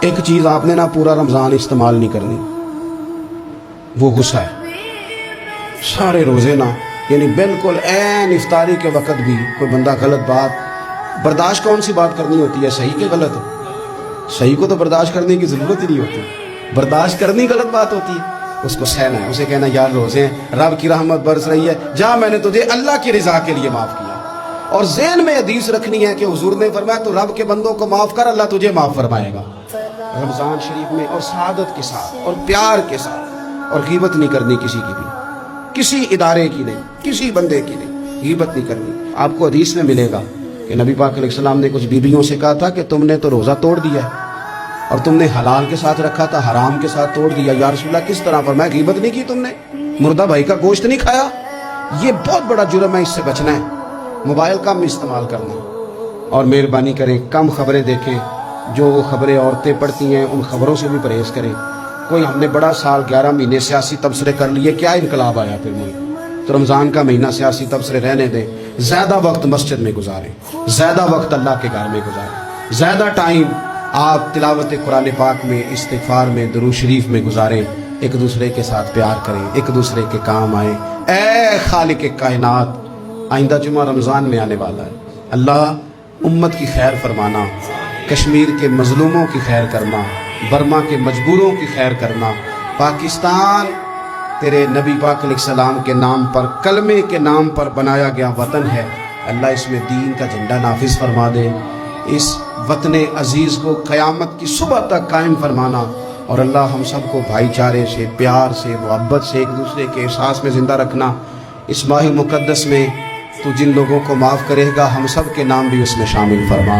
ایک چیز آپ نے نا پورا رمضان استعمال نہیں کرنی، وہ غصہ ہے۔ سارے روزے نا یعنی بالکل عین افطاری کے وقت بھی کوئی بندہ غلط بات برداشت، کون سی بات کرنی ہوتی ہے، صحیح کہ غلط؟ صحیح کو تو برداشت کرنے کی ضرورت ہی نہیں ہوتی، برداشت کرنی غلط بات ہوتی ہے، اس کو سہنا ہے، اسے کہنا یار روزے ہیں، رب کی رحمت برس رہی ہے، جا میں نے تجھے اللہ کی رضا کے لیے معاف کیا۔ اور ذہن میں حدیث رکھنی ہے کہ حضور نے فرمایا تو رب کے بندوں کو معاف کر، اللہ تجھے معاف فرمائے گا۔ رمضان شریف میں اور سعادت کے ساتھ اور پیار کے ساتھ، اور غیبت نہیں کرنی کسی کی بھی، کسی ادارے کی نہیں، کسی بندے کی نہیں، غیبت نہیں کرنی۔ آپ کو حدیث میں ملے گا کہ نبی پاک علیہ السلام نے کچھ بیویوں سے کہا تھا کہ تم نے تو روزہ توڑ دیا ہے اور تم نے حلال کے ساتھ رکھا تھا، حرام کے ساتھ توڑ دیا۔ یا رسول اللہ کس طرح؟ فرمایا غیبت نہیں کی تم نے، مردہ بھائی کا گوشت نہیں کھایا، یہ بہت بڑا جرم ہے، اس سے بچنا ہے۔ موبائل کم استعمال کرنا، اور مہربانی کریں کم خبریں دیکھیں، جو خبریں عورتیں پڑھتی ہیں ان خبروں سے بھی پرہیز کریں۔ کوئی ہم نے بڑا سال 11 مہینے سیاسی تبصرے کر لیے، کیا انقلاب آیا پھر ملک؟ تو رمضان کا مہینہ سیاسی تبصرے رہنے دیں، زیادہ وقت مسجد میں گزاریں، زیادہ وقت اللہ کے گھر میں گزاریں، زیادہ ٹائم آپ تلاوت قرآن پاک میں، استغفار میں، درود شریف میں گزاریں، ایک دوسرے کے ساتھ پیار کریں، ایک دوسرے کے کام آئیں۔ اے خالق کائنات، آئندہ جمعہ رمضان میں آنے والا ہے، اللہ امت کی خیر فرمانا، کشمیر کے مظلوموں کی خیر کرنا، برما کے مجبوروں کی خیر کرنا۔ پاکستان تیرے نبی پاک علیہ السلام کے نام پر، کلمے کے نام پر بنایا گیا وطن ہے، اللہ اس میں دین کا جھنڈا نافذ فرما دے، اس وطن عزیز کو قیامت کی صبح تک قائم فرمانا، اور اللہ ہم سب کو بھائی چارے سے، پیار سے، محبت سے، ایک دوسرے کے احساس میں زندہ رکھنا۔ اس ماہ مقدس میں تو جن لوگوں کو معاف کرے گا ہم سب کے نام بھی اس میں شامل فرما۔